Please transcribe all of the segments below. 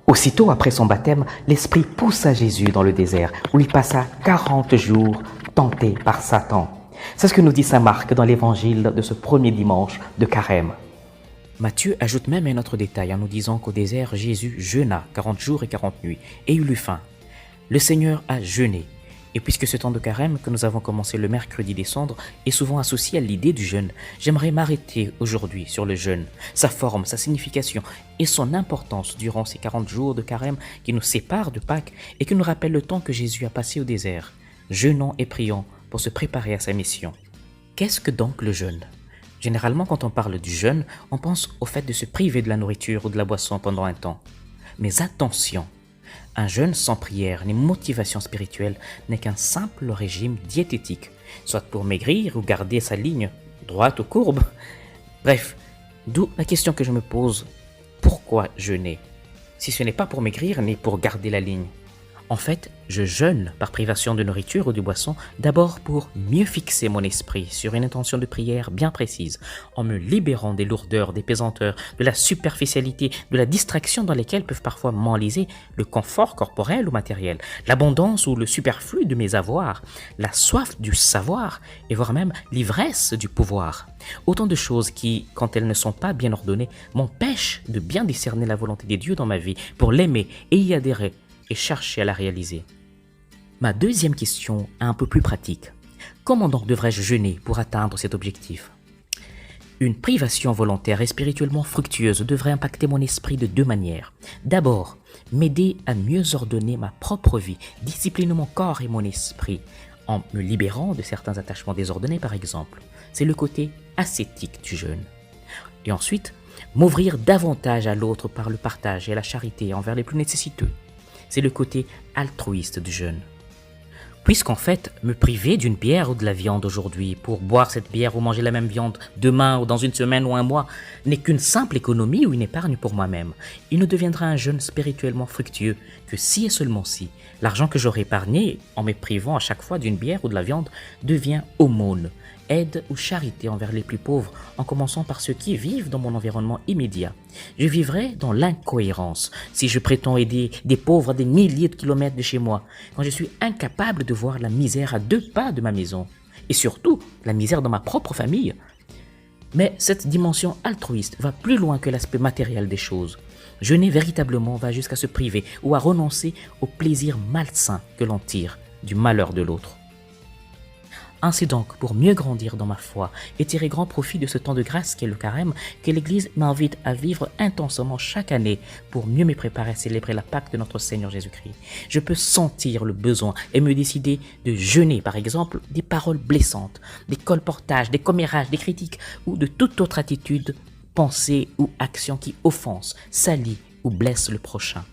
Aussitôt après son baptême, l'Esprit poussa Jésus dans le désert, où il passa 40 jours tenté par Satan. C'est ce que nous dit saint Marc dans l'évangile de ce premier dimanche de Carême. Matthieu ajoute même un autre détail en nous disant qu'au désert, Jésus jeûna 40 jours et 40 nuits et il eut faim. Le Seigneur a jeûné. Et puisque ce temps de carême que nous avons commencé le mercredi des cendres est souvent associé à l'idée du jeûne, j'aimerais m'arrêter aujourd'hui sur le jeûne, sa forme, sa signification et son importance durant ces 40 jours de carême qui nous séparent de Pâques et qui nous rappellent le temps que Jésus a passé au désert, jeûnant et priant pour se préparer à sa mission. Qu'est-ce que donc le jeûne ? Généralement, quand on parle du jeûne, on pense au fait de se priver de la nourriture ou de la boisson pendant un temps. Mais attention, un jeûne sans prière ni motivation spirituelle n'est qu'un simple régime diététique, soit pour maigrir ou garder sa ligne droite ou courbe. Bref, d'où la question que je me pose, pourquoi jeûner ? Si ce n'est pas pour maigrir ni pour garder la ligne. En fait, je jeûne par privation de nourriture ou de boisson, d'abord pour mieux fixer mon esprit sur une intention de prière bien précise, en me libérant des lourdeurs, des pesanteurs, de la superficialité, de la distraction dans lesquelles peuvent parfois m'enliser le confort corporel ou matériel, l'abondance ou le superflu de mes avoirs, la soif du savoir et voire même l'ivresse du pouvoir. Autant de choses qui, quand elles ne sont pas bien ordonnées, m'empêchent de bien discerner la volonté de Dieu dans ma vie pour l'aimer et y adhérer et chercher à la réaliser. Ma deuxième question est un peu plus pratique. Comment donc devrais-je jeûner pour atteindre cet objectif ? Une privation volontaire et spirituellement fructueuse devrait impacter mon esprit de deux manières. D'abord, m'aider à mieux ordonner ma propre vie, discipliner mon corps et mon esprit, en me libérant de certains attachements désordonnés par exemple. C'est le côté ascétique du jeûne. Et ensuite, m'ouvrir davantage à l'autre par le partage et la charité envers les plus nécessiteux. C'est le côté altruiste du jeûne. Puisqu'en fait, me priver d'une bière ou de la viande aujourd'hui pour boire cette bière ou manger la même viande demain ou dans une semaine ou un mois n'est qu'une simple économie ou une épargne pour moi-même, il ne deviendra un jeûne spirituellement fructueux que si et seulement si l'argent que j'aurai épargné en me privant à chaque fois d'une bière ou de la viande devient aumône, aide ou charité envers les plus pauvres, en commençant par ceux qui vivent dans mon environnement immédiat. Je vivrai dans l'incohérence si je prétends aider des pauvres à des milliers de kilomètres de chez moi, quand je suis incapable de voir la misère à 2 pas de ma maison, et surtout la misère dans ma propre famille. Mais cette dimension altruiste va plus loin que l'aspect matériel des choses. Jeûner véritablement va jusqu'à se priver ou à renoncer au plaisir malsain que l'on tire du malheur de l'autre. Ainsi donc, pour mieux grandir dans ma foi et tirer grand profit de ce temps de grâce qu'est le carême, que l'Église m'invite à vivre intensément chaque année pour mieux me préparer à célébrer la Pâque de notre Seigneur Jésus-Christ. Je peux sentir le besoin et me décider de jeûner, par exemple, des paroles blessantes, des colportages, des commérages, des critiques ou de toute autre attitude, pensée ou action qui offense, salit ou blesse le prochain.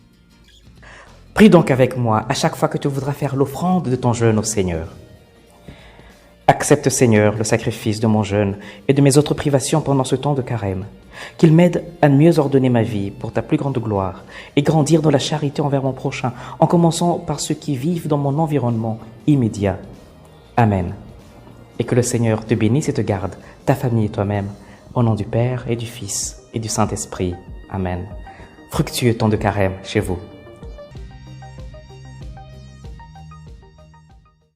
Prie donc avec moi à chaque fois que tu voudras faire l'offrande de ton jeûne au Seigneur. Accepte, Seigneur, le sacrifice de mon jeûne et de mes autres privations pendant ce temps de carême. Qu'il m'aide à mieux ordonner ma vie pour ta plus grande gloire et grandir dans la charité envers mon prochain, en commençant par ceux qui vivent dans mon environnement immédiat. Amen. Et que le Seigneur te bénisse et te garde, ta famille et toi-même, au nom du Père et du Fils et du Saint-Esprit. Amen. Fructueux temps de carême chez vous.